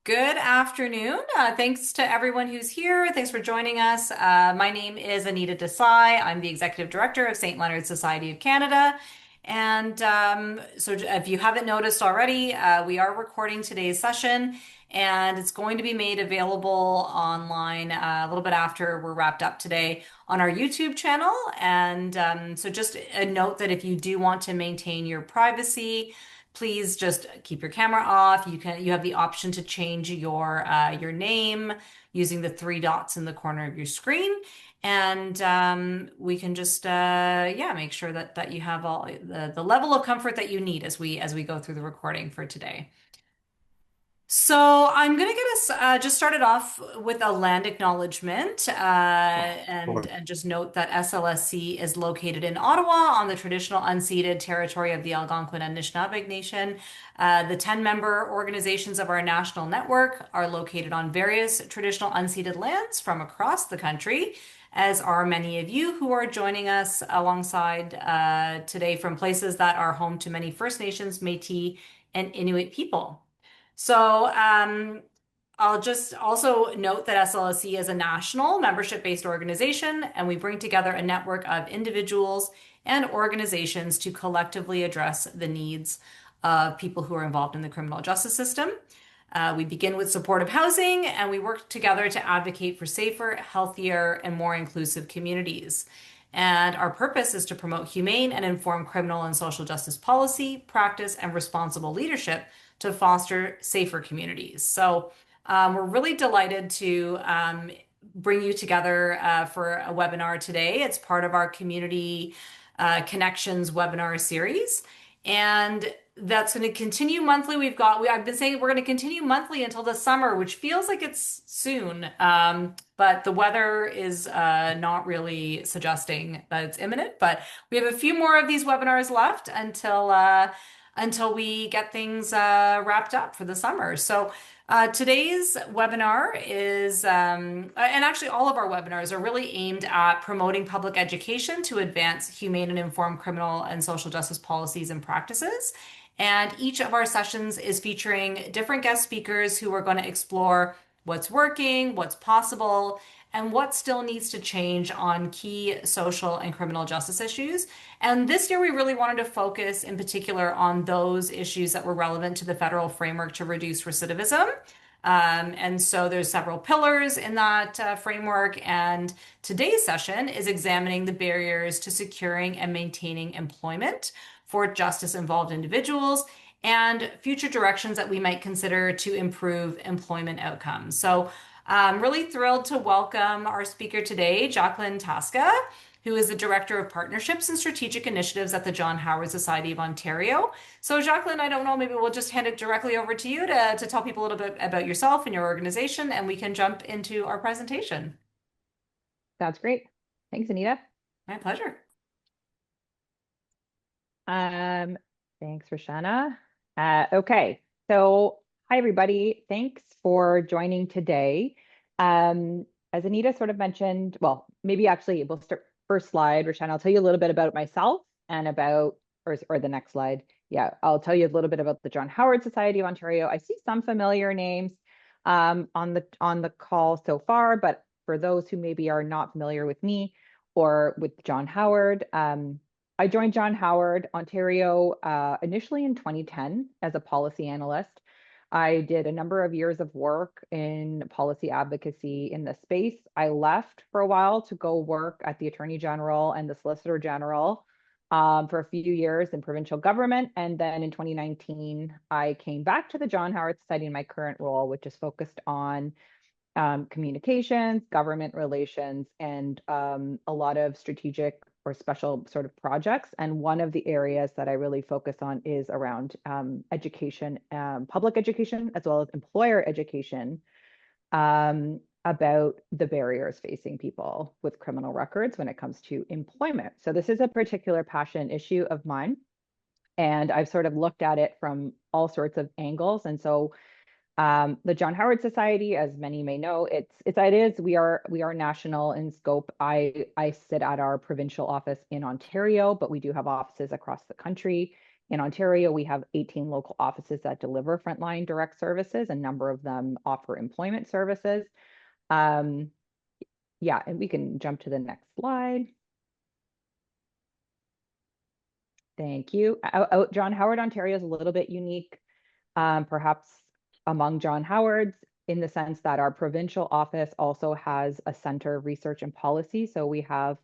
Good afternoon. Thanks to everyone who's here. Thanks for joining us. My name is Anita Desai. I'm the Executive Director of St. Leonard's Society of Canada. And if you haven't noticed already, we are recording today's session and it's going to be made available online a little bit after we're wrapped up today on our YouTube channel. And just a note that if you do want to maintain your privacy, please just keep your camera off. You have the option to change your name using the three dots in the corner of your screen, and we can just make sure that you have all the level of comfort that you need as we go through the recording for today. So I'm going to get us just started off with a land acknowledgement and just note that SLSC is located in Ottawa on the traditional unceded territory of the Algonquin and Anishinaabe Nation. The 10-member organizations of our national network are located on various traditional unceded lands from across the country, as are many of you who are joining us alongside today from places that are home to many First Nations, Métis, and Inuit people. So I'll just also note that SLSC is a national membership-based organization, and we bring together a network of individuals and organizations to collectively address the needs of people who are involved in the criminal justice system. We begin with supportive housing, and we work together to advocate for safer, healthier, and more inclusive communities. And our purpose is to promote humane and informed criminal and social justice policy, practice, and responsible leadership to foster safer communities. So we're really delighted to bring you together for a webinar today. It's part of our Community Connections webinar series. And that's going to continue monthly. I've been saying we're going to continue monthly until the summer, which feels like it's soon. But the weather is not really suggesting that it's imminent. But we have a few more of these webinars left until we get things wrapped up for the summer. So today's webinar is, and actually all of our webinars are really aimed at promoting public education to advance humane and informed criminal and social justice policies and practices. And each of our sessions is featuring different guest speakers who are going to explore what's working, what's possible, and what still needs to change on key social and criminal justice issues. And this year, we really wanted to focus in particular on those issues that were relevant to the federal framework to reduce recidivism. And so there's several pillars in that framework. And today's session is examining the barriers to securing and maintaining employment for justice-involved individuals and future directions that we might consider to improve employment outcomes. So I'm really thrilled to welcome our speaker today, Jacqueline Tasca, who is the Director of Partnerships and Strategic Initiatives at the John Howard Society of Ontario. So Jacqueline, I don't know, maybe we'll just hand it directly over to you to tell people a little bit about yourself and your organization, and we can jump into our presentation. That's great. Thanks, Anita. My pleasure. Thanks, Roshana. Okay, so hi, everybody. Thanks for joining today. As Anita sort of mentioned, well, maybe actually we'll start first slide, Roshana. I'll tell you a little bit about myself and about, or the next slide. Yeah, I'll tell you a little bit about the John Howard Society of Ontario. I see some familiar names on the call so far, but for those who maybe are not familiar with me or with John Howard, I joined John Howard Ontario initially in 2010 as a policy analyst. I did a number of years of work in policy advocacy in the space. I left for a while to go work at the Attorney General and the Solicitor General for a few years in provincial government. And then in 2019, I came back to the John Howard Society in my current role, which is focused on communications, government relations, and a lot of strategic or special sort of projects. And one of the areas that I really focus on is around education, public education, as well as employer education about the barriers facing people with criminal records when it comes to employment. So this is a particular passion issue of mine. And I've sort of looked at it from all sorts of angles. And so the John Howard Society, as many may know, we are national in scope. I sit at our provincial office in Ontario, but we do have offices across the country In Ontario, we have 18 local offices that deliver frontline direct services. A number of them offer employment services. Um, yeah, and we can jump to the next slide. Thank you. John Howard, Ontario is a little bit unique, perhaps among John Howard's, in the sense that our provincial office also has a Center of Research and Policy. So we have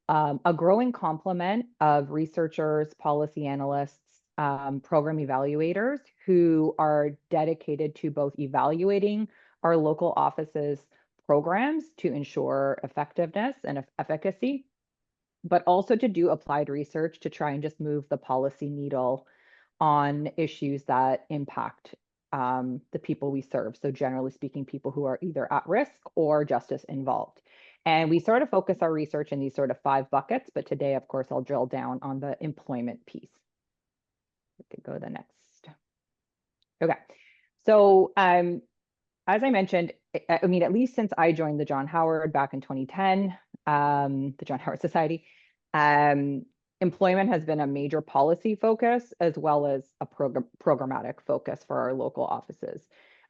a growing complement of researchers, policy analysts, program evaluators who are dedicated to both evaluating our local offices' programs to ensure effectiveness and efficacy, but also to do applied research to try and just move the policy needle on issues that impact the people we serve. So generally speaking, people who are either at risk or justice involved. And we sort of focus our research in these sort of 5 buckets, but today, of course, I'll drill down on the employment piece. We could go to the next. Okay. So as I mentioned, I mean, at least since I joined the John Howard back in 2010, the John Howard Society, um, employment has been a major policy focus as well as a programmatic focus for our local offices.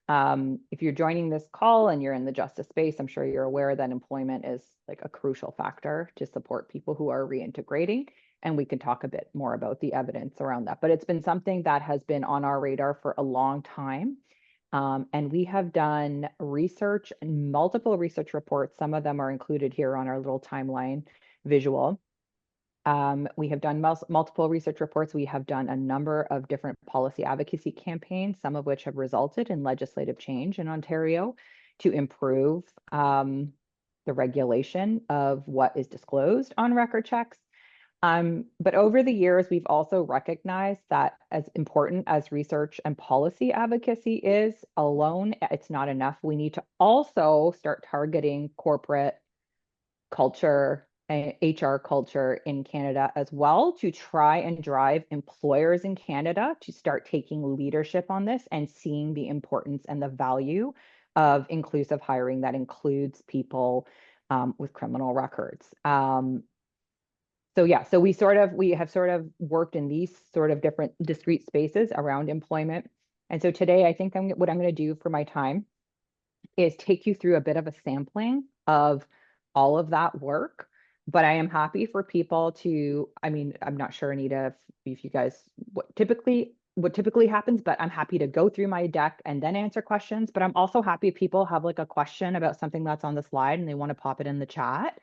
If you're joining this call and you're in the justice space, I'm sure you're aware that employment is like a crucial factor to support people who are reintegrating. And we can talk a bit more about the evidence around that. But it's been something that has been on our radar for a long time. And we have done research and multiple research reports. Some of them are included here on our little timeline visual. We have done multiple research reports. We have done a number of different policy advocacy campaigns, some of which have resulted in legislative change in Ontario to improve the regulation of what is disclosed on record checks. But over the years, we've also recognized that as important as research and policy advocacy is alone, it's not enough. We need to also start targeting corporate culture and HR culture in Canada as well to try and drive employers in Canada to start taking leadership on this and seeing the importance and the value of inclusive hiring that includes people with criminal records. So yeah, so we have sort of worked in these sort of different discrete spaces around employment. And so today, I think what I'm going to do for my time is take you through a bit of a sampling of all of that work. But I am happy for people to, I mean, I'm not sure, Anita, if you guys, what typically happens, but I'm happy to go through my deck and then answer questions. But I'm also happy if people have like a question about something that's on the slide and they want to pop it in the chat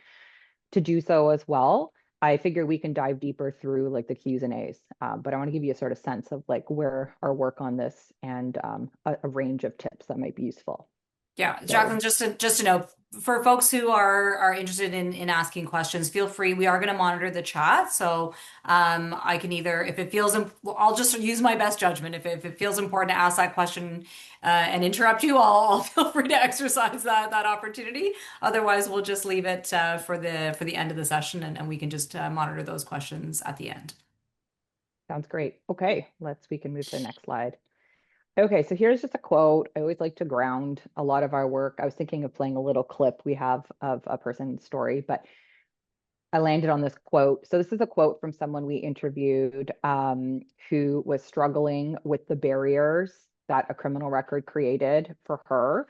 to do so as well. I figure we can dive deeper through like the Q's and A's, but I want to give you a sort of sense of like where our work on this and a range of tips that might be useful. Yeah, So Jacqueline, just to know, for folks who are interested in asking questions, feel free. We are going to monitor the chat, so I can either, if it feels, I'll just use my best judgment. If it feels important to ask that question and interrupt you, I'll feel free to exercise that opportunity. Otherwise, we'll just leave it for the end of the session, and we can just monitor those questions at the end. sounds great. Okay, we can move to the next slide. Okay, so here's just a quote. I always like to ground a lot of our work. I was thinking of playing a little clip we have of a person's story, but I landed on this quote. So this is a quote from someone we interviewed who was struggling with the barriers that a criminal record created for her.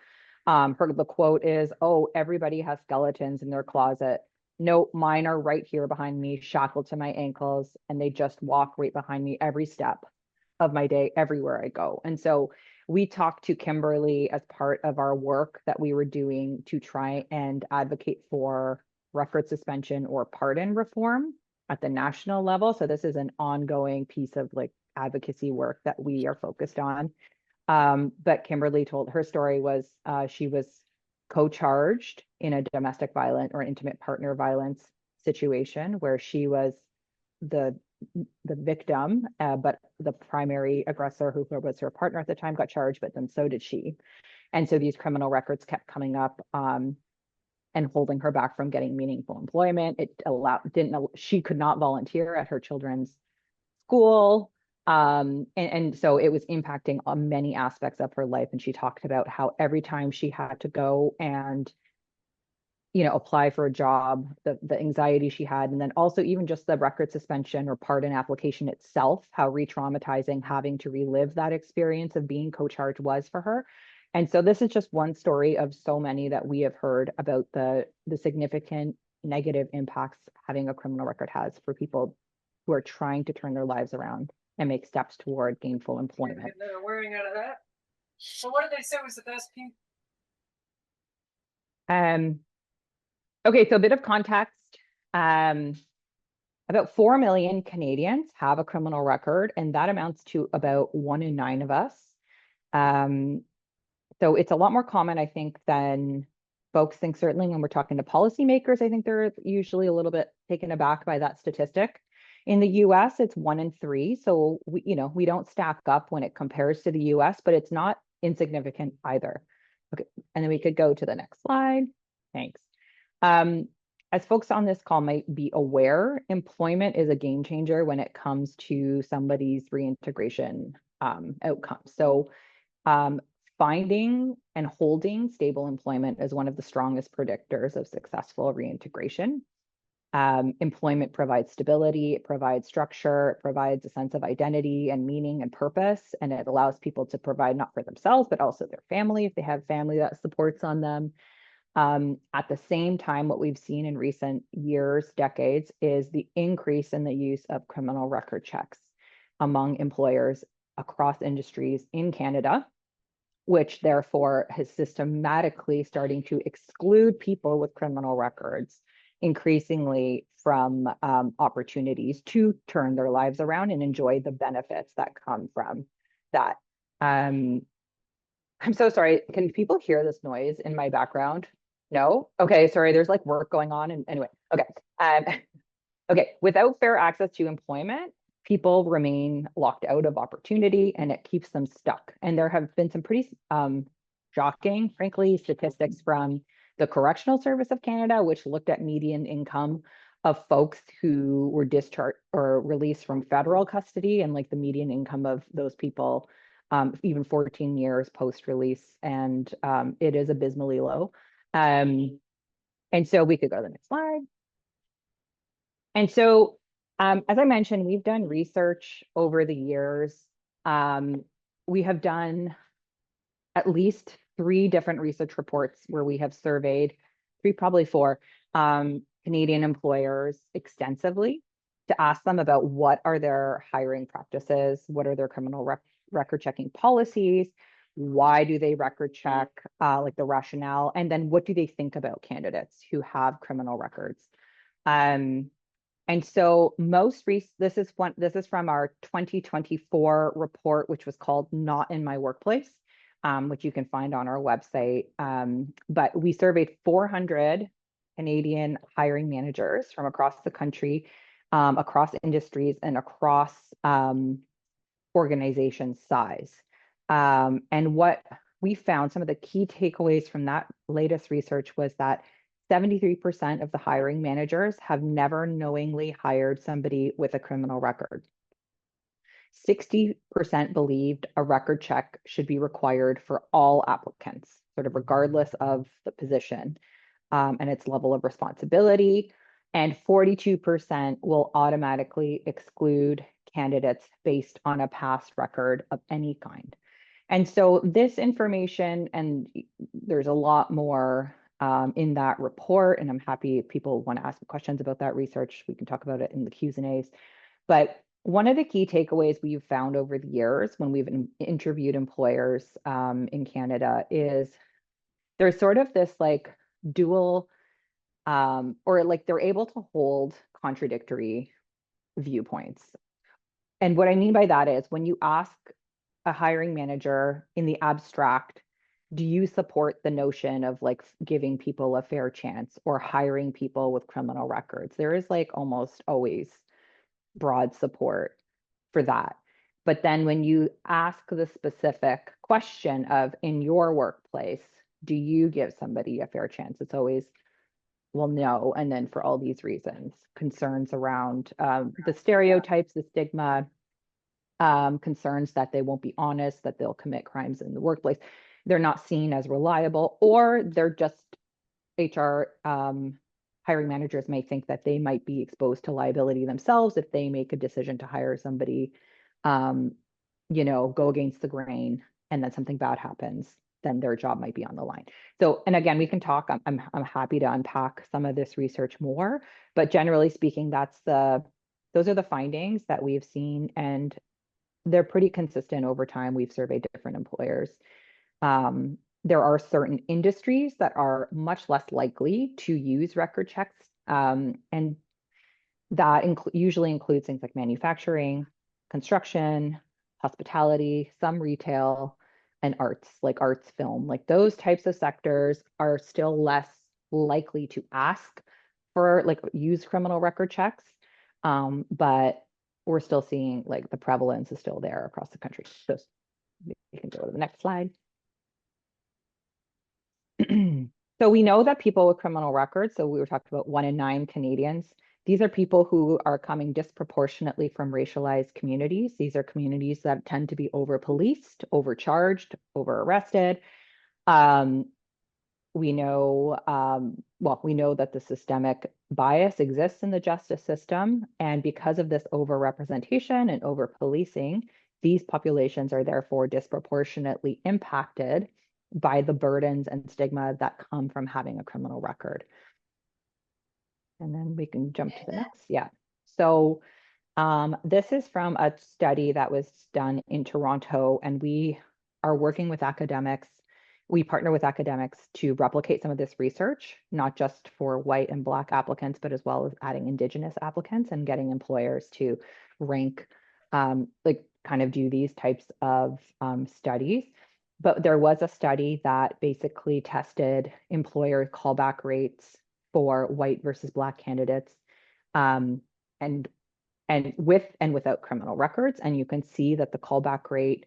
The quote is, "Oh, everybody has skeletons in their closet. No, mine are right here behind me, shackled to my ankles, and they just walk right behind me every step of my day, everywhere I go." And so we talked to Kimberly as part of our work that we were doing to try and advocate for record suspension or pardon reform at the national level. So this is an ongoing piece of like advocacy work that we are focused on. But Kimberly told her story was she was co-charged in a domestic violence or intimate partner violence situation where she was the victim, but the primary aggressor, who was her partner at the time, got charged, but then so did she. And so these criminal records kept coming up and holding her back from getting meaningful employment. She could not volunteer at her children's school. And so it was impacting on many aspects of her life. And she talked about how every time she had to go and apply for a job, the anxiety she had, and then also even just the record suspension or pardon application itself, how re-traumatizing having to relive that experience of being co-charged was for her. And so this is just one story of so many that we have heard about the significant negative impacts having a criminal record has for people who are trying to turn their lives around and make steps toward gainful employment. They're wearing out of that. So what did they say was the best piece? Um, okay, so a bit of context. Um, About 4 million Canadians have a criminal record, and that amounts to about 1 in 9 of us. Um, so it's a lot more common, I think, than folks think. Certainly when we're talking to policymakers, I think they're usually a little bit taken aback by that statistic. In the US, it's 1 in 3. So we don't stack up when it compares to the US, but it's not insignificant either. Okay, and then we could go to the next slide. Thanks. Um, as folks on this call might be aware, employment is a game changer when it comes to somebody's reintegration outcomes. So um, finding and holding stable employment is one of the strongest predictors of successful reintegration. Employment provides stability, it provides structure, it provides a sense of identity and meaning and purpose, and it allows people to provide not for themselves, but also their family if they have family that supports on them. At the same time, what we've seen in recent years, decades, is the increase in the use of criminal record checks among employers across industries in Canada, which therefore has systematically starting to exclude people with criminal records increasingly from opportunities to turn their lives around and enjoy the benefits that come from that. Um, I'm so sorry. Can people hear this noise in my background? No? Okay, sorry. There's like work going on. And anyway, okay. Um, okay. Without fair access to employment, people remain locked out of opportunity and it keeps them stuck. And there have been some pretty shocking, frankly, statistics from the Correctional Service of Canada, which looked at median income of folks who were discharged or released from federal custody and like the median income of those people even 14 years post-release, and it is abysmally low. And so we could go to the next slide. And so, as I mentioned, we've done research over the years. We have done at least 3 different research reports where we have surveyed 3, probably 4 Canadian employers extensively to ask them about what are their hiring practices, what are their criminal record checking policies, why do they record check, like the rationale, and then what do they think about candidates who have criminal records. And so this is from our 2024 report, which was called Not in My Workplace, which you can find on our website. But we surveyed 400 Canadian hiring managers from across the country, across industries and across organization size. And what we found, some of the key takeaways from that latest research was that 73% of the hiring managers have never knowingly hired somebody with a criminal record. 60% believed a record check should be required for all applicants, sort of regardless of the position and its level of responsibility. And 42% will automatically exclude candidates based on a past record of any kind. And so this information, and there's a lot more in that report, and I'm happy if people want to ask questions about that research, we can talk about it in the Q's and A's. But one of the key takeaways we've found over the years when we've interviewed employers in Canada is there's sort of this like dual or like they're able to hold contradictory viewpoints. And what I mean by that is when you ask a hiring manager in the abstract, do you support the notion of like giving people a fair chance or hiring people with criminal records? There is like almost always broad support for that. But then when you ask the specific question of in your workplace, do you give somebody a fair chance? It's always, well, no. And then for all these reasons, concerns around the stereotypes, the stigma, concerns that they won't be honest, that they'll commit crimes in the workplace. They're not seen as reliable, or they're just HR hiring managers may think that they might be exposed to liability themselves if they make a decision to hire somebody, go against the grain, and then something bad happens, then their job might be on the line. So, and again, we can talk. I'm happy to unpack some of this research more, but generally speaking, those are the findings that we've seen, and they're pretty consistent over time. We've surveyed different employers. There are certain industries that are much less likely to use record checks, and that usually includes things like manufacturing, construction, hospitality, some retail, and arts, like arts, film. Like those types of sectors are still less likely to ask for, like, use criminal record checks. But we're still seeing, like, the prevalence is still there across the country. So you can go to the next slide. So we know that people with criminal records, so we were talking about 1 in 9 Canadians, these are people who are coming disproportionately from racialized communities. These are communities that tend to be over-policed, overcharged, over-arrested. We know, we know that the systemic bias exists in the justice system. And because of this over-representation and over-policing, these populations are therefore disproportionately impacted by the burdens and stigma that come from having a criminal record. And then we can jump to the next. Yeah. So this is from a study that was done in Toronto, and we are working with academics. We partner with academics to replicate some of this research, not just for white and Black applicants, but as well as adding Indigenous applicants and getting employers to rank, kind of do these types of studies. But there was a study that basically tested employer callback rates for white versus Black candidates, and with and without criminal records. And you can see that the callback rate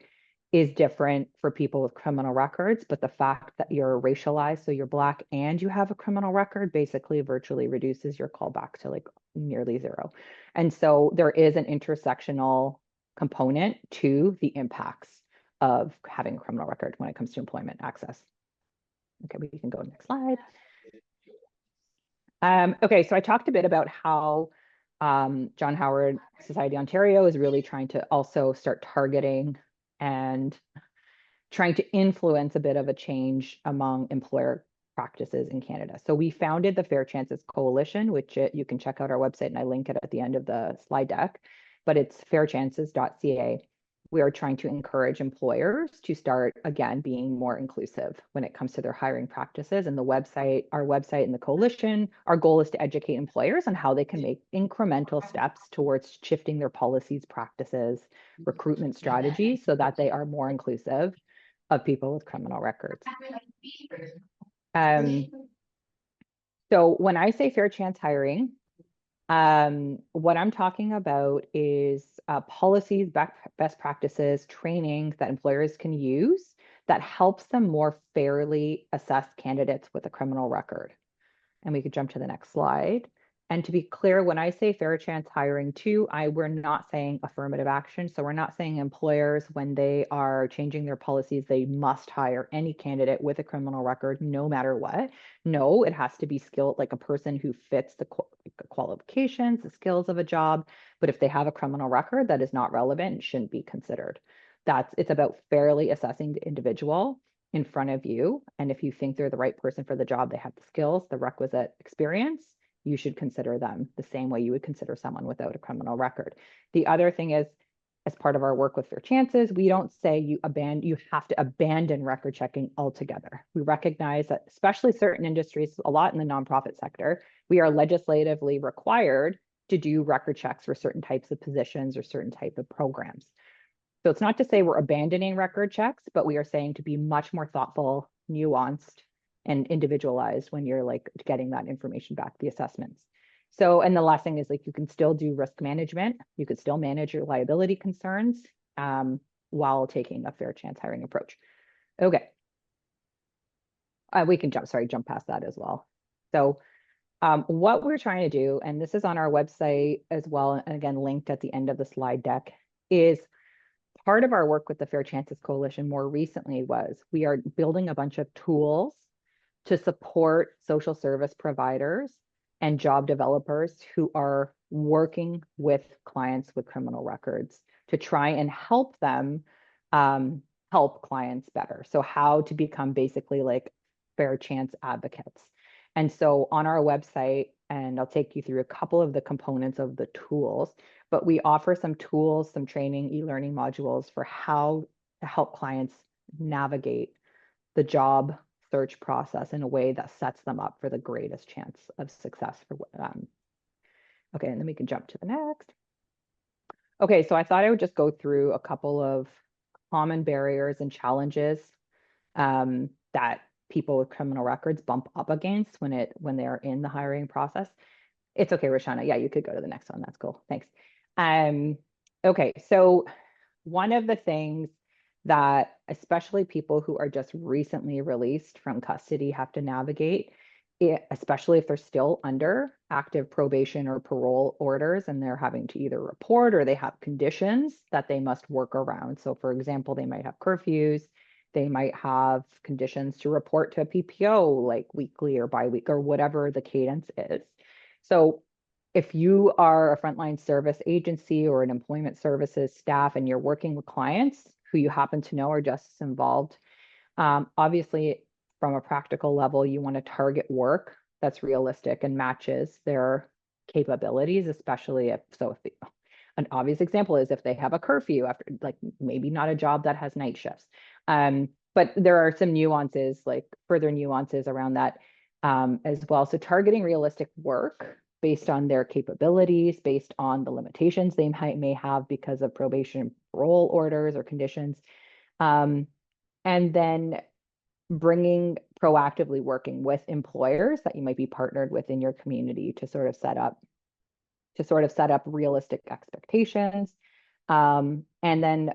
is different for people with criminal records, but the fact that you're racialized, so you're Black and you have a criminal record, basically virtually reduces your callback to, like, nearly zero. And so there is an intersectional component to the impacts of having a criminal record when it comes to employment access. Okay, we can go next slide. Okay, so I talked a bit about how John Howard Society Ontario is really trying to also start targeting and trying to influence a bit of a change among employer practices in Canada. So we founded the Fair Chances Coalition, which you can check out our website, and I link it at the end of the slide deck, but it's fairchances.ca. We are trying to encourage employers to start, again, being more inclusive when it comes to their hiring practices. And our website and the coalition, our goal is to educate employers on how they can make incremental steps towards shifting their policies, practices, recruitment strategies so that they are more inclusive of people with criminal records. So when I say fair chance hiring, what I'm talking about is policies, best practices, training that employers can use that helps them more fairly assess candidates with a criminal record. And we could jump to the next slide. And to be clear, when I say fair chance hiring too, we're not saying affirmative action. So we're not saying employers, when they are changing their policies, they must hire any candidate with a criminal record, no matter what. No, it has to be skilled, like a person who fits the qualifications, the skills of a job. But if they have a criminal record that is not relevant, it shouldn't be considered. It's about fairly assessing the individual in front of you. And if you think they're the right person for the job, they have the skills, the requisite experience, you should consider them the same way you would consider someone without a criminal record. The other thing is, as part of our work with Fair Chances, we don't say you have to abandon record checking altogether. We recognize that, especially certain industries, a lot in the nonprofit sector, we are legislatively required to do record checks for certain types of positions or certain type of programs. So it's not to say we're abandoning record checks, but we are saying to be much more thoughtful, nuanced, and individualized when you're, like, getting that information back, the assessments. So, and the last thing is, like, you can still do risk management. You could still manage your liability concerns while taking a fair chance hiring approach. Okay. We can jump past that as well. So what we're trying to do, and this is on our website as well, and again, linked at the end of the slide deck, is part of our work with the Fair Chances Coalition more recently was we are building a bunch of tools to support social service providers and job developers who are working with clients with criminal records to try and help them help clients better. So how to become basically like fair chance advocates. And so on our website, and I'll take you through a couple of the components of the tools, but we offer some tools, some training, e-learning modules for how to help clients navigate the job search process in a way that sets them up for the greatest chance of success for okay, and then we can jump to the next. Okay, so I thought I would just go through a couple of common barriers and challenges that people with criminal records bump up against when they're in the hiring process. It's okay, Roshana. Yeah, you could go to the next one. That's cool. Thanks. Okay, so one of the things that especially people who are just recently released from custody have to navigate, especially if they're still under active probation or parole orders and they're having to either report or they have conditions that they must work around. So, for example, they might have curfews, they might have conditions to report to a PPO like weekly or bi-week or whatever the cadence is. So, if you are a frontline service agency or an employment services staff and you're working with clients who you happen to know are justice involved, obviously from a practical level, you want to target work that's realistic and matches their capabilities, especially if an obvious example is if they have a curfew after, like maybe not a job that has night shifts. But there are some nuances, like further nuances around that as well. So targeting realistic work based on their capabilities, based on the limitations they may have because of probation parole orders or conditions. And then proactively working with employers that you might be partnered with in your community to sort of set up realistic expectations. And then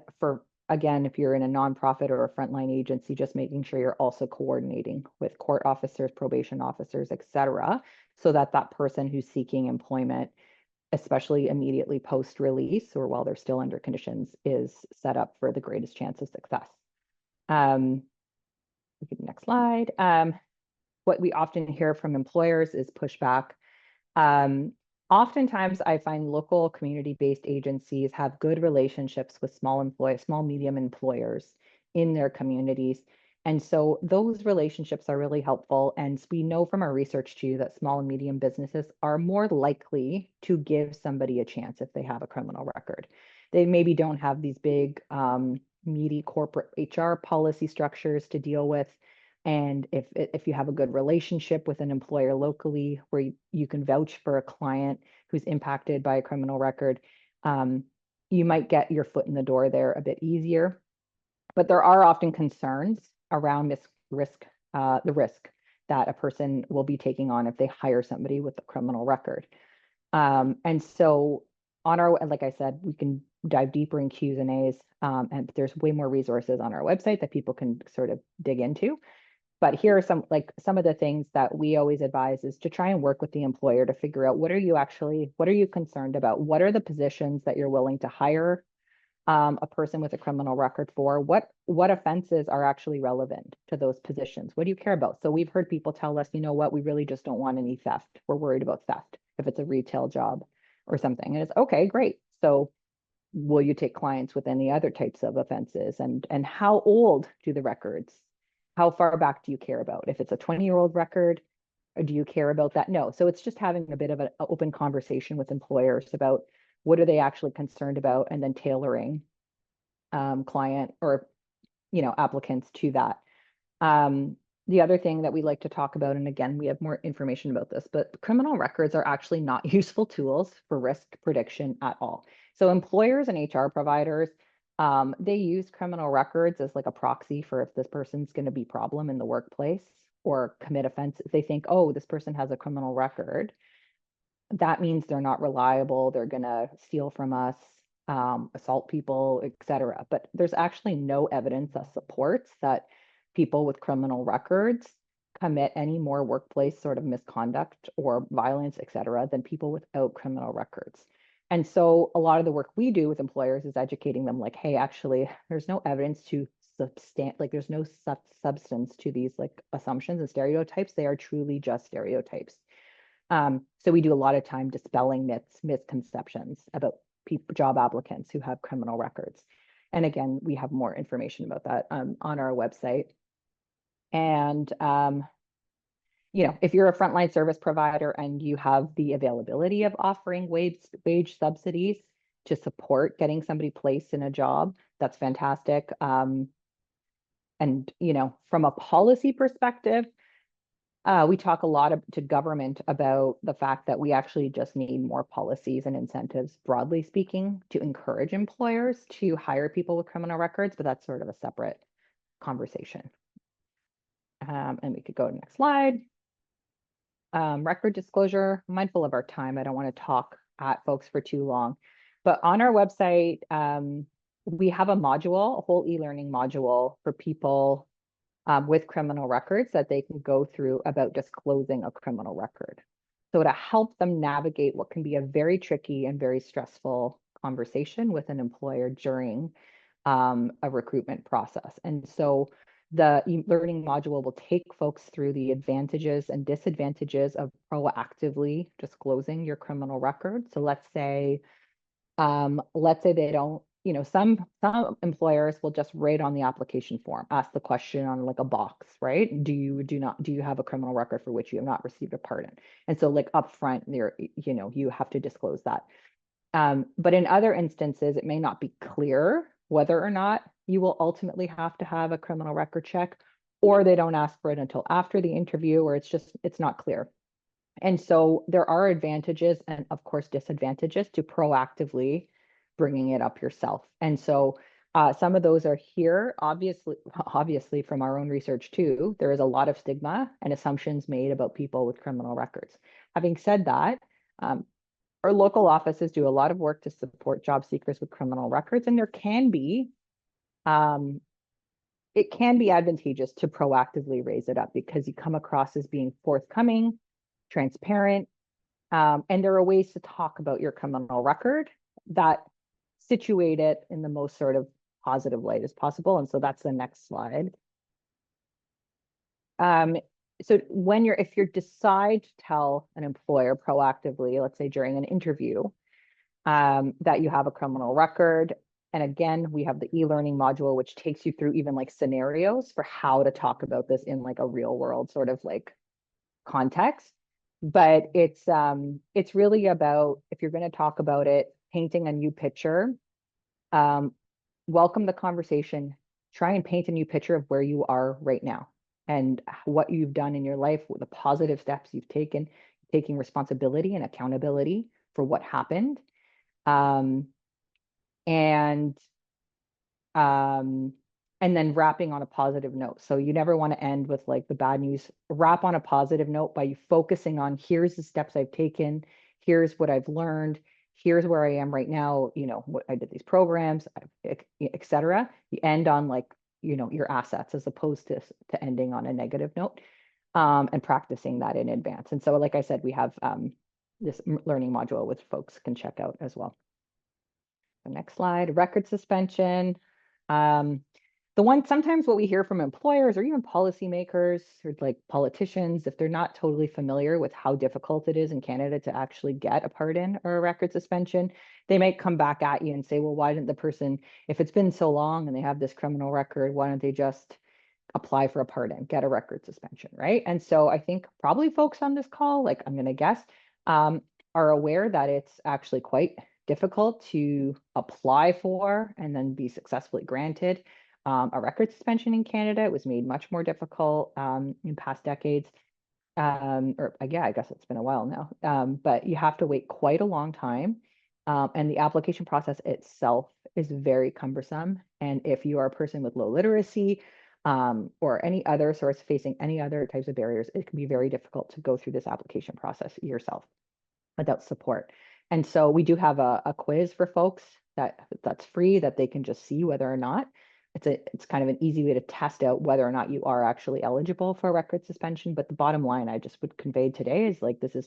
again, if you're in a nonprofit or a frontline agency, just making sure you're also coordinating with court officers, probation officers, et cetera, so that that person who's seeking employment, especially immediately post-release or while they're still under conditions, is set up for the greatest chance of success. Next slide. What we often hear from employers is pushback. Oftentimes, I find local community-based agencies have good relationships with small, medium employers in their communities. And so those relationships are really helpful. And we know from our research too that small and medium businesses are more likely to give somebody a chance if they have a criminal record. They maybe don't have these big, meaty corporate HR policy structures to deal with. And if you have a good relationship with an employer locally where you can vouch for a client who's impacted by a criminal record, you might get your foot in the door there a bit easier. But there are often concerns around the risk that a person will be taking on if they hire somebody with a criminal record. And so like I said, we can dive deeper in Q's and A's, and there's way more resources on our website that people can sort of dig into. But here are some of the things that we always advise is to try and work with the employer to figure out what are you concerned about? What are the positions that you're willing to hire a person with a criminal record for? What offenses are actually relevant to those positions? What do you care about? So we've heard people tell us, you know what, we really just don't want any theft. We're worried about theft if it's a retail job or something. And it's okay, great. So will you take clients with any other types of offenses? And how old do the records? How far back do you care about? If it's a 20-year-old record, or do you care about that? No. So it's just having a bit of an open conversation with employers about what are they actually concerned about, and then tailoring client or applicants to that. The other thing that we like to talk about, and again, we have more information about this, but criminal records are actually not useful tools for risk prediction at all. So employers and HR providers, they use criminal records as like a proxy for if this person's going to be a problem in the workplace or commit offenses. They think, oh, this person has a criminal record. That means they're not reliable. They're going to steal from us, assault people, etc. But there's actually no evidence that supports that people with criminal records commit any more workplace sort of misconduct or violence, etc., than people without criminal records. And so a lot of the work we do with employers is educating them like, hey, actually, there's no evidence to there's no substance to these like assumptions and stereotypes. They are truly just stereotypes. So we do a lot of time dispelling myths, misconceptions about job applicants who have criminal records. And again, we have more information about that on our website. And if you're a frontline service provider and you have the availability of offering wage subsidies to support getting somebody placed in a job, that's fantastic. And from a policy perspective, we talk a lot to government about the fact that we actually just need more policies and incentives, broadly speaking, to encourage employers to hire people with criminal records, but that's sort of a separate conversation. And we could go to the next slide. Record disclosure, mindful of our time. I don't want to talk at folks for too long, but on our website, we have a whole e-learning module for people with criminal records that they can go through about disclosing a criminal record. So to help them navigate what can be a very tricky and very stressful conversation with an employer during a recruitment process. And so the learning module will take folks through the advantages and disadvantages of proactively disclosing your criminal record. So let's say they don't, some employers will just write on the application form, ask the question on like a box, right? Do you have a criminal record for which you have not received a pardon? And so like upfront there, you have to disclose that. But in other instances, it may not be clear whether or not you will ultimately have to have a criminal record check, or they don't ask for it until after the interview, or it's not clear. And so there are advantages and of course disadvantages to proactively bringing it up yourself. And so some of those are here, obviously from our own research too. There is a lot of stigma and assumptions made about people with criminal records. Having said that, our local offices do a lot of work to support job seekers with criminal records, and it can be advantageous to proactively raise it up because you come across as being forthcoming, transparent, and there are ways to talk about your criminal record that situate it in the most sort of positive light as possible. And so that's the next slide. So if you decide to tell an employer proactively, let's say during an interview, that you have a criminal record, and again, we have the e-learning module, which takes you through even like scenarios for how to talk about this in like a real world sort of like context. But it's really about, if you're going to talk about it, painting a new picture, welcome the conversation, try and paint a new picture of where you are right now and what you've done in your life, the positive steps you've taken, taking responsibility and accountability for what happened. And then wrapping on a positive note. So you never want to end with like the bad news. Wrap on a positive note by you focusing on, here's the steps I've taken, here's what I've learned, here's where I am right now, what I did these programs, etc. You end on like, your assets as opposed to ending on a negative note, and practicing that in advance. And so, like I said, we have this learning module which folks can check out as well. The next slide, record suspension. Sometimes what we hear from employers or even policymakers or like politicians, if they're not totally familiar with how difficult it is in Canada to actually get a pardon or a record suspension, they might come back at you and say, well, why didn't the person, if it's been so long and they have this criminal record, why don't they just apply for a pardon, get a record suspension, right? And so I think probably folks on this call, like I'm going to guess, are aware that it's actually quite difficult to apply for and then be successfully granted a record suspension in Canada. It was made much more difficult in past decades. I guess it's been a while now, but you have to wait quite a long time. And the application process itself is very cumbersome. And if you are a person with low literacy or any other source facing any other types of barriers, it can be very difficult to go through this application process yourself without support. And so we do have a quiz for folks that's free that they can just see whether or not it's kind of an easy way to test out whether or not you are actually eligible for a record suspension. But the bottom line I just would convey today is like, this is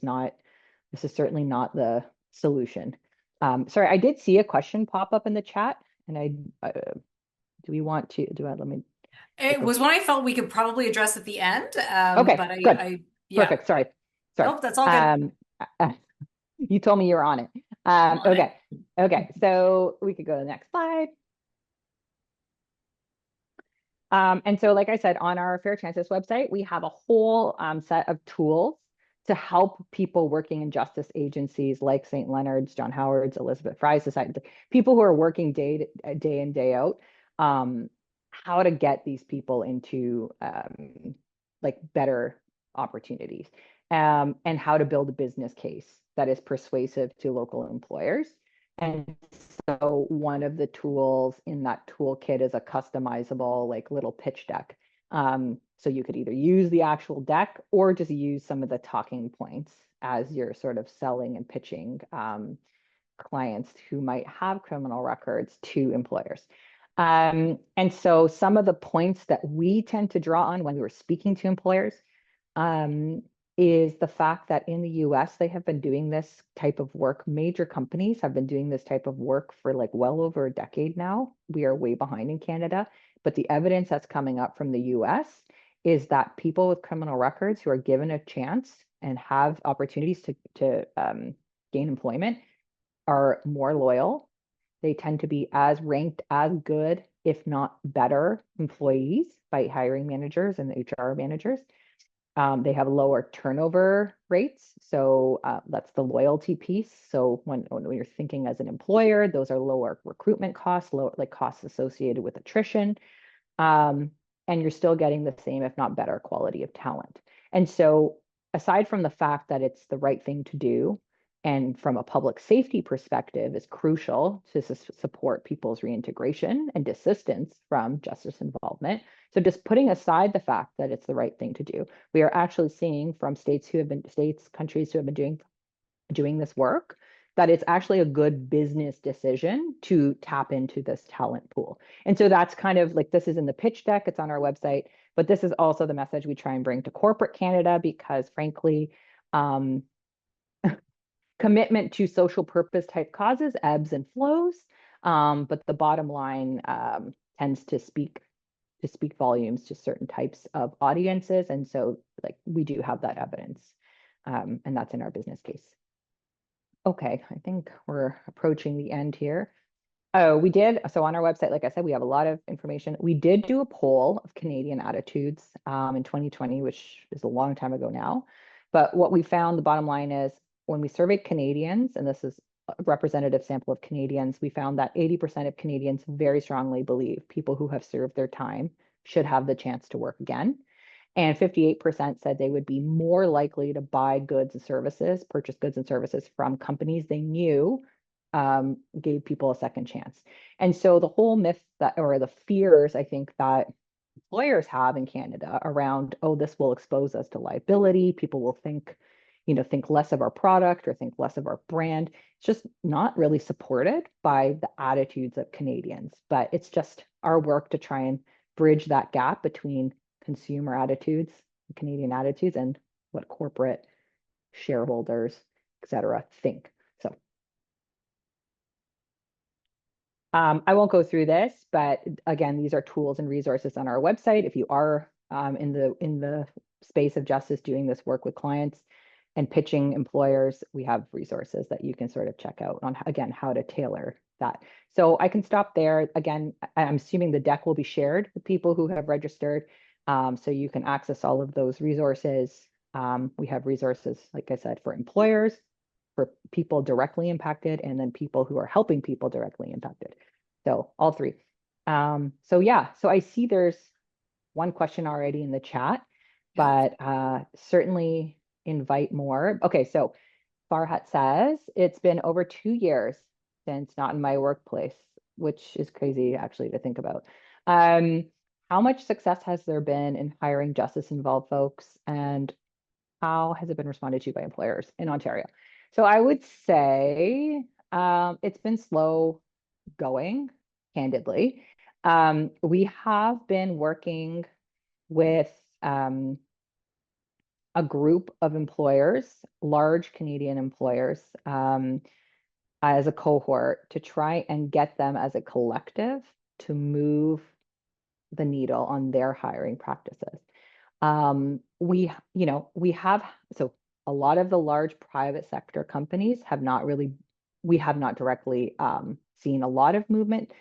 certainly not the solution. Sorry, I did see a question pop up in the chat and I do we want to do it? Let me It take a, was one I felt we could probably address at the end. okay, But good. yeah. Perfect. Sorry. Nope, that's all good. Um, you told me you were on it. I'm on it. Okay. So we could go to the next slide. And so, like I said, on our Fair Chances website, we have a whole set of tools to help people working in justice agencies like St. Leonard's, John Howard's, Elizabeth Fry Society, people who are working day in, day out, how to get these people into like better opportunities, and how to build a business case that is persuasive to local employers. And so one of the tools in that toolkit is a customizable like little pitch deck. So you could either use the actual deck or just use some of the talking points as you're sort of selling and pitching clients who might have criminal records to employers. And so some of the points that we tend to draw on when we were speaking to employers, um, is the fact that in the US, they have been doing this type of work. Major companies have been doing this type of work for like well over a decade now. We are way behind in Canada, but the evidence that's coming up from the US is that people with criminal records who are given a chance and have opportunities to gain employment are more loyal. They tend to be as ranked as good, if not better, employees by hiring managers and HR managers. They have lower turnover rates. So that's the loyalty piece. So when you're thinking as an employer, those are lower recruitment costs, lower like costs associated with attrition. Um, and you're still getting the same, if not better, quality of talent. And so, aside from the fact that it's the right thing to do, and from a public safety perspective, is crucial to support people's reintegration and desistance from justice involvement. So, just putting aside the fact that it's the right thing to do, we are actually seeing from countries who have been doing this work, that it's actually a good business decision to tap into this talent pool. And so that's kind of like, this is in the pitch deck, it's on our website, but this is also the message we try and bring to corporate Canada because frankly, um, commitment to social purpose type causes ebbs and flows. But the bottom line tends to speak volumes to certain types of audiences. And so like we do have that evidence. And that's in our business case. Okay, I think we're approaching the end here. Oh, we did. So on our website, like I said, we have a lot of information. We did do a poll of Canadian attitudes in 2020, which is a long time ago now. But what we found, the bottom line is when we surveyed Canadians, and this is a representative sample of Canadians, we found that 80% of Canadians very strongly believe people who have served their time should have the chance to work again. And 58% said they would be more likely to buy goods and services, purchase goods and services from companies they knew gave people a second chance. And so the whole myth that, or the fears, I think that employers have in Canada around, oh, this will expose us to liability. People will think less of our product or think less of our brand. It's just not really supported by the attitudes of Canadians. But it's just our work to try and bridge that gap between consumer attitudes, Canadian attitudes, and what corporate shareholders, et cetera, think. So I won't go through this, but again, these are tools and resources on our website. If you are in the space of justice doing this work with clients and pitching employers, we have resources that you can sort of check out on, again, how to tailor that. So I can stop there. Again, I'm assuming the deck will be shared with people who have registered. So you can access all of those resources. We have resources, like I said, for employers, for people directly impacted, and then people who are helping people directly impacted. So all three. So yeah, so I see there's one question already in the chat, Yep. but certainly invite more. Okay, so Farhat says, it's been over 2 years since not in my workplace, which is crazy actually to think about. How much success has there been in hiring justice involved folks, and how has it been responded to by employers in Ontario? So I would say it's been slow going, candidly. We have been working with a group of employers, large Canadian employers, as a cohort to try and get them as a collective to move the needle on their hiring practices. We have, so a lot of the large private sector companies have not really, we have not directly seen a lot of movement.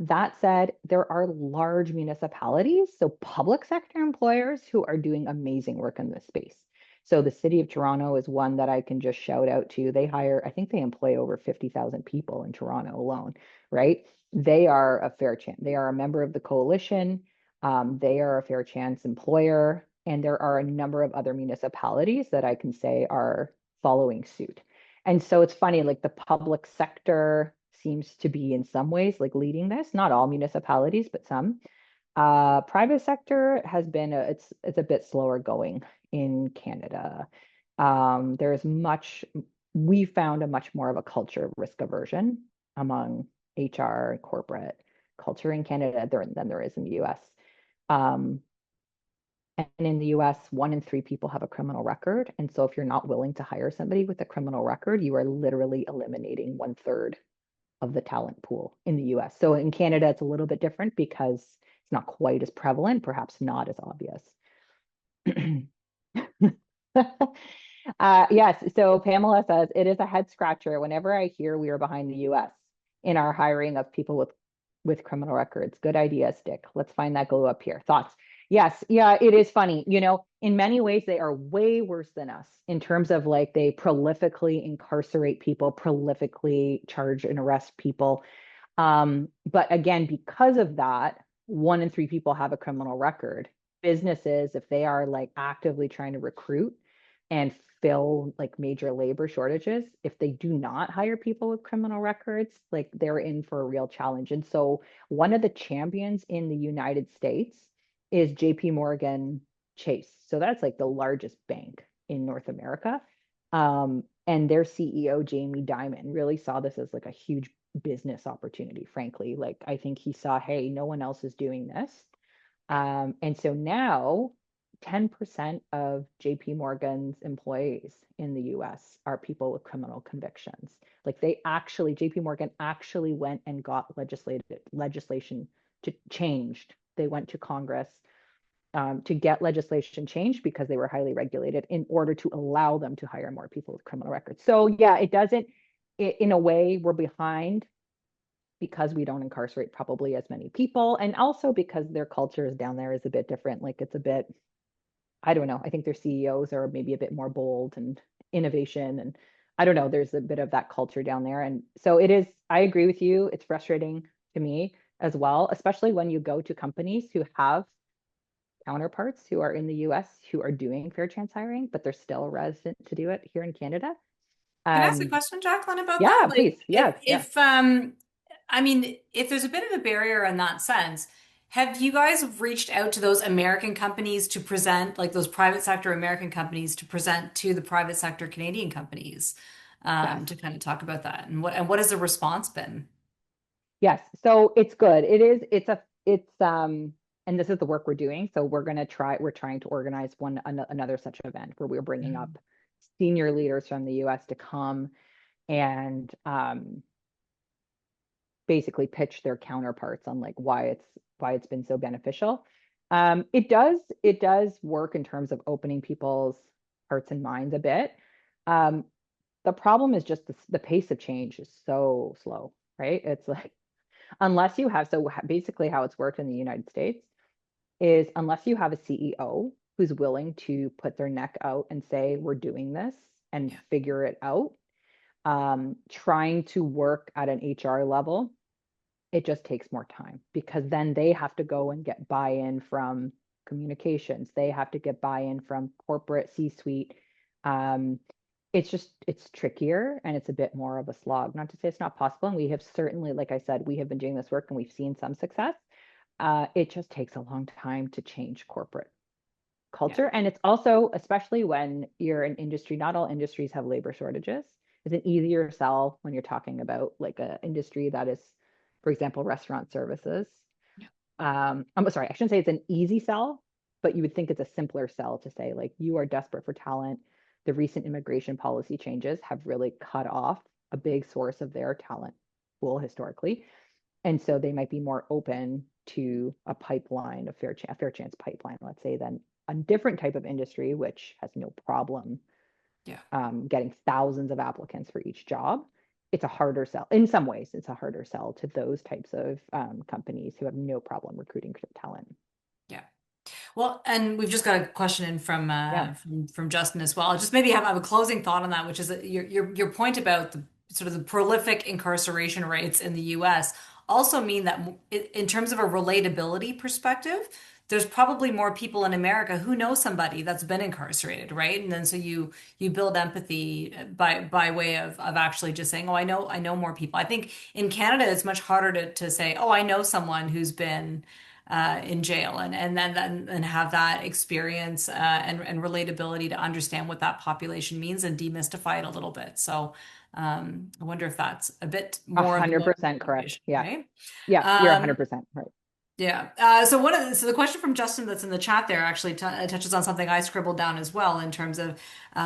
That said, there are large municipalities, so public sector employers who are doing amazing work in this space. So the city of Toronto is one that I can just shout out to. They hire, I think they employ over 50,000 people in Toronto alone, right? They are a fair chance. They are a member of the coalition. They are a fair chance employer. And there are a number of other municipalities that I can say are following suit. And so it's funny, like the public sector seems to be in some ways like leading this, not all municipalities, but some. Private sector has been it's a bit slower going in Canada. There's much we found a much more of a culture of risk aversion among HR corporate culture in Canada than there is in the US. Um, and in the US, 1 in 3 people have a criminal record. And so if you're not willing to hire somebody with a criminal record, you are literally eliminating 1/3 of the talent pool in the US. So in Canada, it's a little bit different because it's not quite as prevalent, perhaps not as obvious. Yes, so Pamela says it is a head scratcher whenever I hear we are behind the US in our hiring of people with criminal records. Good idea, Stick. Let's find that glow up here. Thoughts? Yes, yeah, it is funny. In many ways, they are way worse than us in terms of like they prolifically incarcerate people, prolifically charge and arrest people. But again, because of that, 1 in 3 people have a criminal record. Businesses, if they are like actively trying to recruit and fill like major labor shortages, if they do not hire people with criminal records, like they're in for a real challenge. And so one of the champions in the United States is JP Morgan Chase. So that's like the largest bank in North America. And their CEO, Jamie Dimon, really saw this as like a huge business opportunity, frankly. Like I think he saw, hey, no one else is doing this. And so now 10% of JP Morgan's employees in the US are people with criminal convictions. Like JP Morgan actually went and got legislation to changed. They went to Congress to get legislation changed because they were highly regulated in order to allow them to hire more people with criminal records. So yeah, in a way, we're behind because we don't incarcerate probably as many people. And also because their cultures down there is a bit different. Like it's a bit, I don't know. I think their CEOs are maybe a bit more bold and innovation. And I don't know, there's a bit of that culture down there. And so I agree with you. It's frustrating to me as well, especially when you go to companies who have counterparts who are in the US who are doing fair chance hiring, but they're still resident to do it here in Canada. Can I ask a Um, question, Jacqueline, about that? yeah, Like, please. Yes, yeah. I mean, if there's a bit of a barrier in that sense, have you guys reached out to those American companies to present, like those private sector American companies to present to the private sector Canadian companies, Yes. to kind of talk about that? And what has the response been? Yes. So it's good. And this is the work we're doing. So we're trying to organize another such event where we're bringing up senior leaders from the US to come and basically pitch their counterparts on like why it's been so beneficial. It does work in terms of opening people's hearts and minds a bit. Um, the problem is just the pace of change is so slow, right? It's like unless you have so basically how it's worked in the United States is unless you have a CEO who's willing to put their neck out and say we're doing this and Yeah. figure it out, trying to work at an HR level, it just takes more time because then they have to go and get buy-in from communications. They have to get buy-in from corporate C-suite. Um, it's trickier and it's a bit more of a slog. Not to say it's not possible. And we have certainly, like I said, we have been doing this work and we've seen some success. It just takes a long time to change corporate Yeah. culture. And it's also, especially when you're an industry, not all industries have labor shortages. It's an easier sell when you're talking about like an industry that is, for example, restaurant services. Yeah. I'm sorry, I shouldn't say it's an easy sell, but you would think it's a simpler sell to say like you are desperate for talent. The recent immigration policy changes have really cut off a big source of their talent pool historically. And so they might be more open to a pipeline, a fair chance pipeline, let's say, than a different type of industry, which has no problem Yeah. getting thousands of applicants for each job. It's a harder sell. In some ways, it's a harder sell to those types of companies who have no problem recruiting talent. Yeah. Well, and we've just got a question in Yeah. from Justin as well. I'll just maybe have a closing thought on that, which is that your point about the sort of the prolific incarceration rates in the U.S. also mean that in terms of a relatability perspective, there's probably more people in America who know somebody that's been incarcerated, right? And then so you build empathy by way of actually just saying, oh, I know more people. I think in Canada it's much harder to say, oh, I know someone who's been in jail and have that experience and relatability to understand what that population means and demystify it a little bit. So I wonder if that's a bit more of the 100% correct. motivation, Yeah. right? Yeah, you're Um, 100% right. yeah. So the question from Justin that's in the chat there actually touches on something I scribbled down as well in terms of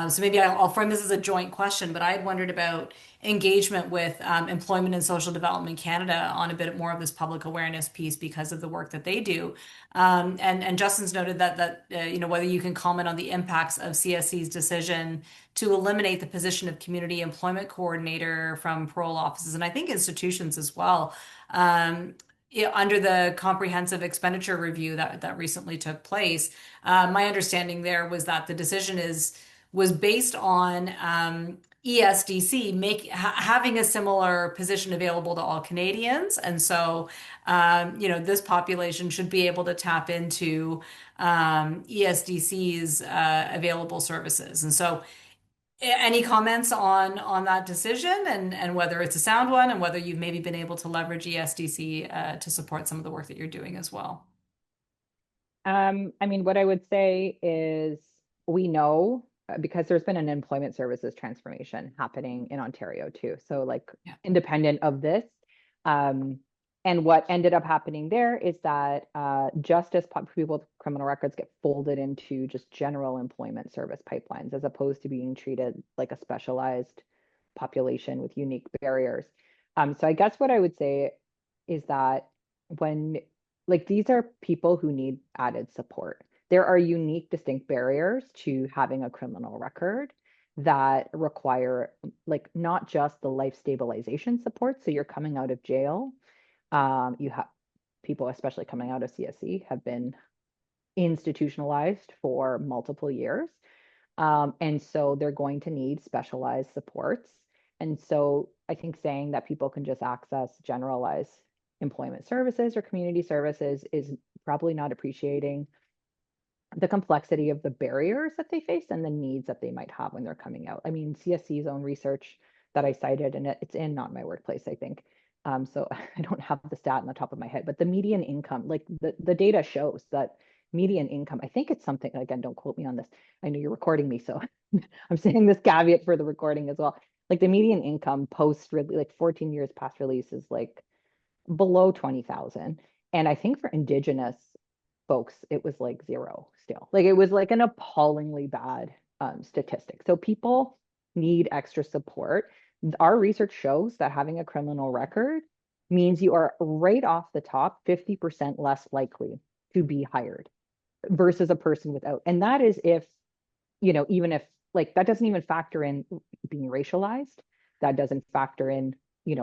so maybe I'll frame this as a joint question, but I had wondered about engagement with Employment and Social Development Canada on a bit more of this public awareness piece because of the work that they do. And Justin's noted that whether you can comment on the impacts of CSC's decision to eliminate the position of community employment coordinator from parole offices and I think institutions as well. Under the comprehensive expenditure review that recently took place, my understanding there was that the decision was based on ESDC having a similar position available to all Canadians, and so this population should be able to tap into ESDC's available services, and so. Any comments on that decision and whether it's a sound one and whether you've maybe been able to leverage ESDC to support some of the work that you're doing as well? I mean, what I would say is we know because there's been an employment services transformation happening in Ontario too. So like Yeah. independent of this, um, and what ended up happening there is that just as people with criminal records get folded into just general employment service pipelines, as opposed to being treated like a specialized population with unique barriers. So I guess what I would say is that when like these are people who need added support. There are unique, distinct barriers to having a criminal record that require like not just the life stabilization support. So you're coming out of jail. You have people, especially coming out of CSC, have been institutionalized for multiple years. And so they're going to need specialized supports. And so I think saying that people can just access generalized employment services or community services is probably not appreciating the complexity of the barriers that they face and the needs that they might have when they're coming out. I mean, CSC's own research that I cited, and it's in Not My Workplace, I think. So I don't have the stat on the top of my head, but the median income, like the data shows that median income, I think it's something, again, don't quote me on this. I know you're recording me, so I'm saying this caveat for the recording as well. Like the median income post really like 14 years past release is like below 20,000. And I think for Indigenous folks, it was like zero still. Like it was like an appallingly bad statistic. So people need extra support. Our research shows that having a criminal record means you are right off the top 50% less likely to be hired versus a person without. And that is if, even if like that doesn't even factor in being racialized, that doesn't factor in,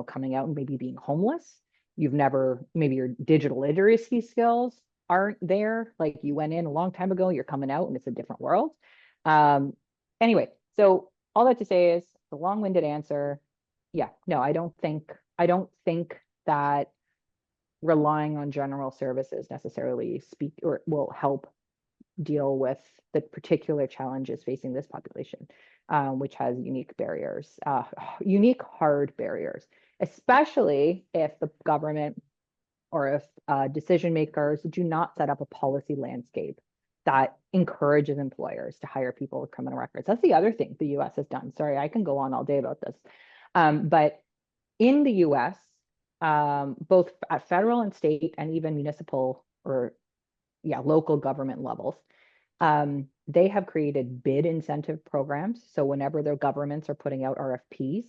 coming out and maybe being homeless. You've never, maybe your digital literacy skills aren't there. Like you went in a long time ago, you're coming out and it's a different world. Um, anyway, so all that to say is the long-winded answer. Yeah, no, I don't think that relying on general services necessarily speak or will help deal with the particular challenges facing this population, which has unique barriers, unique hard barriers, especially if the government or if decision makers do not set up a policy landscape that encourages employers to hire people with criminal records. That's the other thing the US has done. Sorry, I can go on all day about this. But in the US, both at federal and state and even municipal or local government levels, they have created bid incentive programs. So whenever their governments are putting out RFPs,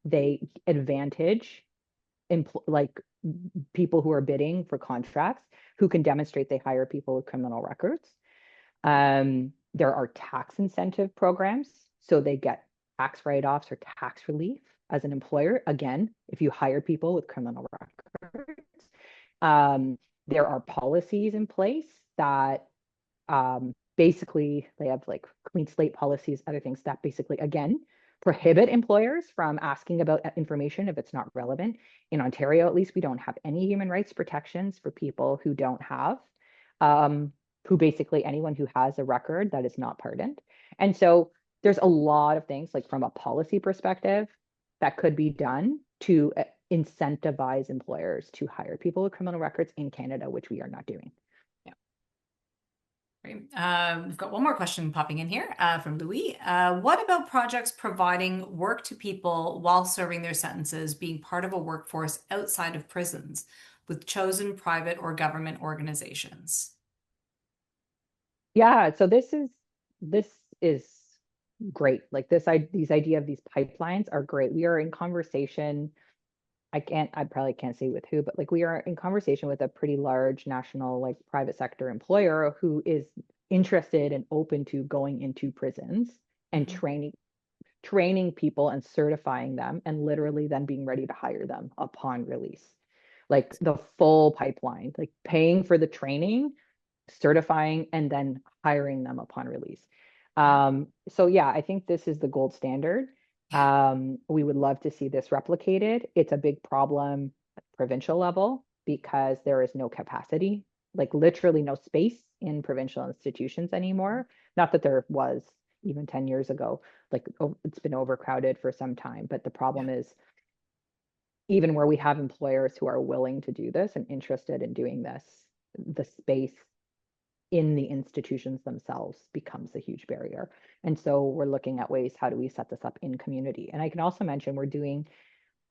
they advantage like people who are bidding for contracts who can demonstrate they hire people with criminal records. There are tax incentive programs, so they get tax write-offs or tax relief as an employer. Again, if you hire people with criminal records, there are policies in place that basically they have like clean slate policies, other things that basically, again, prohibit employers from asking about information if it's not relevant. In Ontario, at least, we don't have any human rights protections for people who don't have, who basically anyone who has a record that is not pardoned. And so there's a lot of things like from a policy perspective that could be done to incentivize employers to hire people with criminal records in Canada, which we are not doing. Great. We've got one more question popping in here from Louis. What about projects providing work to people while serving their sentences, being part of a workforce outside of prisons with chosen private or government organizations? Yeah, so this is great. Like these idea of these pipelines are great. We are in conversation. I probably can't say with who, but like we are in conversation with a pretty large national like private sector employer who is interested and open to going into prisons and training people and certifying them and literally then being ready to hire them upon release. Like the full pipeline, like paying for the training, certifying, and then hiring them upon release. So yeah, I think this is the gold standard. We would love to see this replicated. It's a big problem at provincial level because there is no capacity, like literally no space in provincial institutions anymore. Not that there was even 10 years ago, like it's been overcrowded for some time. But the problem is even where we have employers who are willing to do this and interested in doing this, the space in the institutions themselves becomes a huge barrier. And so we're looking at ways, how do we set this up in community? And I can also mention we're doing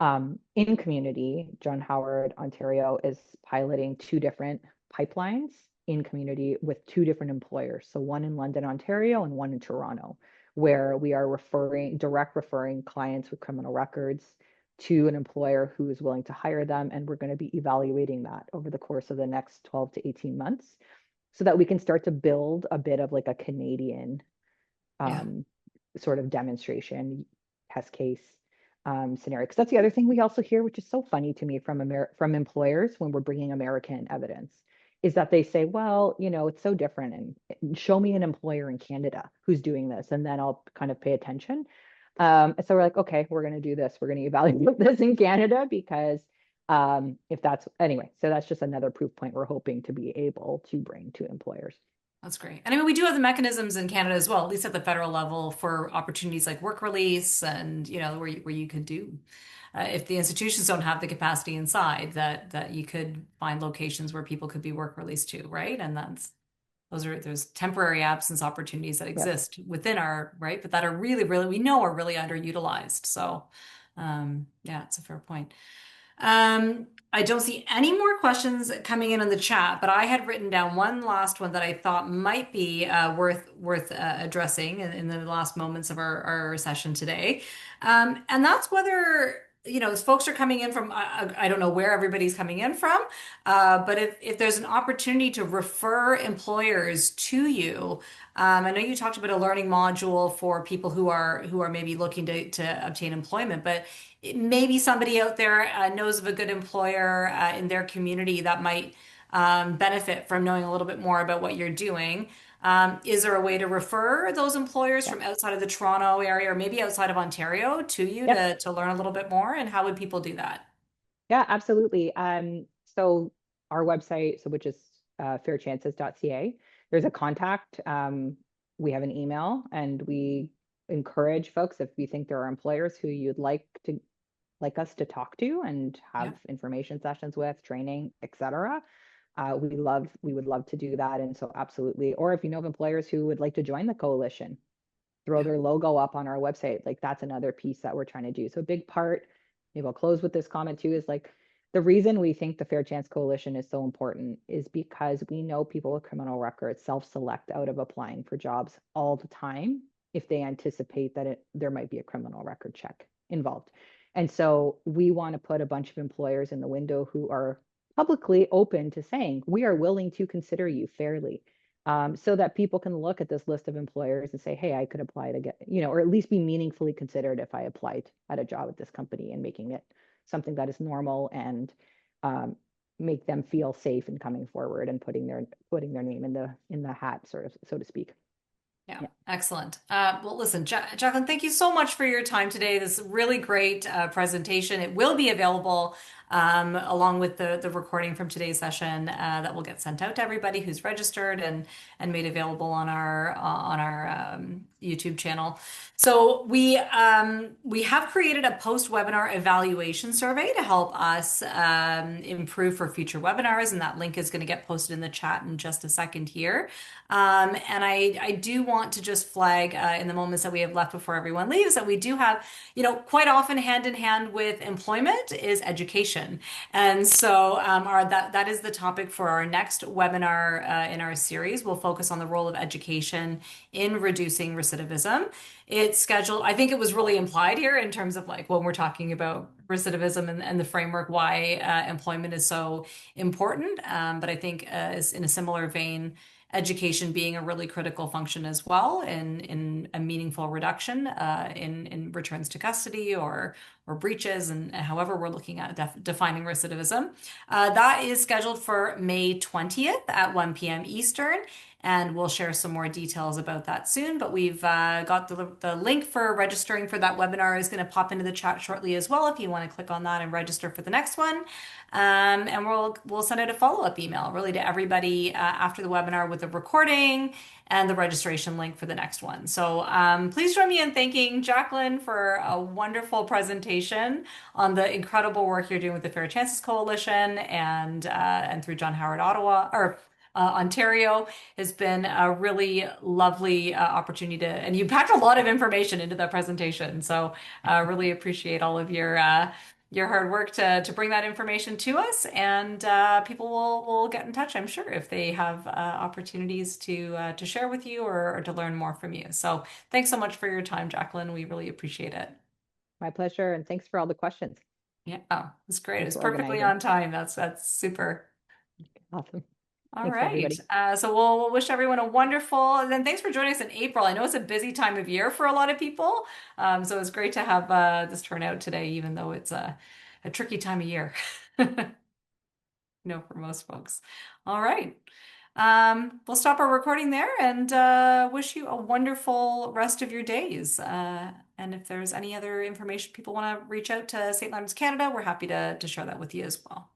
in community, John Howard, Ontario is piloting 2 different pipelines in community with 2 different employers. So one in London, Ontario, and one in Toronto, where we are referring clients with criminal records to an employer who is willing to hire them. And we're going to be evaluating that over the course of the next 12 to 18 months so that we can start to build a bit of like a Canadian sort of demonstration test case scenario. Because that's the other thing we also hear, which is so funny to me from employers when we're bringing American evidence, is that they say, well, it's so different, and show me an employer in Canada who's doing this, and then I'll kind of pay attention. So we're like, okay, we're going to do this. We're going to evaluate this in Canada because if that's anyway, so that's just another proof point we're hoping to be able to bring to employers. That's great. And I mean, we do have the mechanisms in Canada as well, at least at the federal level, for opportunities like work release and, where you could do, if the institutions don't have the capacity inside, that you could find locations where people could be work released to, right? And there's temporary absence opportunities that Yep. exist within our, right, but that are really, really, we know are really underutilized. So, yeah, it's a fair point. I don't see any more questions coming in the chat, but I had written down one last one that I thought might be worth addressing in the last moments of our session today. And that's whether, as folks are coming in from, I don't know where everybody's coming in from, but if there's an opportunity to refer employers to you, I know you talked about a learning module for people who are maybe looking to obtain employment, but maybe somebody out there knows of a good employer in their community that might benefit from knowing a little bit more about what you're doing. Is there a way to refer those employers Yep. from outside of the Toronto area or maybe outside of Ontario to you Yep. to learn a little bit more? And how would people do that? Yeah, absolutely. So our website, so which is fairchances.ca, there's a contact. We have an email, and we encourage folks if you think there are employers who you'd like us to talk to and Yeah, have information sessions with, training, etc. We would love to do that. And so absolutely. Or if you know of employers who would like to join the coalition, throw yeah, their logo up on our website. Like that's another piece that we're trying to do. So a big part, maybe I'll close with this comment too, is like the reason we think the Fair Chance Coalition is so important is because we know people with criminal records self-select out of applying for jobs all the time if they anticipate that there might be a criminal record check involved. And so we want to put a bunch of employers in the window who are publicly open to saying, we are willing to consider you fairly. So that people can look at this list of employers and say, hey, I could apply to get, or at least be meaningfully considered if I applied at a job at this company, and making it something that is normal, and um, make them feel safe in coming forward and putting their name in the hat, sort of, so to speak. Yeah, Yeah. excellent. Well, listen, Jacqueline, thank you so much for your time today. This is a really great presentation. It will be available along with the recording from today's session that will get sent out to everybody who's registered and made available on our YouTube channel. So we have created a post-webinar evaluation survey to help us improve for future webinars, and that link is going to get posted in the chat in just a second here. And I do want to just flag in the moments that we have left before everyone leaves that we do have, quite often hand in hand with employment is education. And so that is the topic for our next webinar in our series. We'll focus on the role of education in reducing recidivism. It's scheduled, I think it was really implied here in terms of like when we're talking about recidivism and the framework, why employment is so important. But I think is in a similar vein, education being a really critical function as well in a meaningful reduction in returns to custody or breaches, and however we're looking at defining recidivism. That is scheduled for May 20th at 1 p.m. Eastern. And we'll share some more details about that soon. But we've got the link for registering for that webinar is going to pop into the chat shortly as well if you want to click on that and register for the next one. And we'll send out a follow-up email really to everybody after the webinar with the recording and the registration link for the next one. So please join me in thanking Jacqueline for a wonderful presentation on the incredible work you're doing with the Fair Chances Coalition and through John Howard Ottawa or Ontario. Has been a really lovely opportunity and you packed a lot of information into that presentation. So really appreciate all of your hard work to bring that information to us, and people will get in touch, I'm sure, if they have opportunities to share with you or to learn more from you. So thanks so much for your time, Jacqueline. We really appreciate it. My pleasure. And thanks for all the questions. Yeah, oh, it's great. It Thanks was for perfectly organizing. on time. That's super. Awesome. All Thanks, right. everybody. So we'll wish everyone a wonderful, and then thanks for joining us in April. I know it's a busy time of year for a lot of people. So it's great to have this turnout today, even though it's a tricky time of year. For most folks. All right. We'll stop our recording there and wish you a wonderful rest of your days. And if there's any other information people want to reach out to St. Leonard's Canada, we're happy to share that with you as well.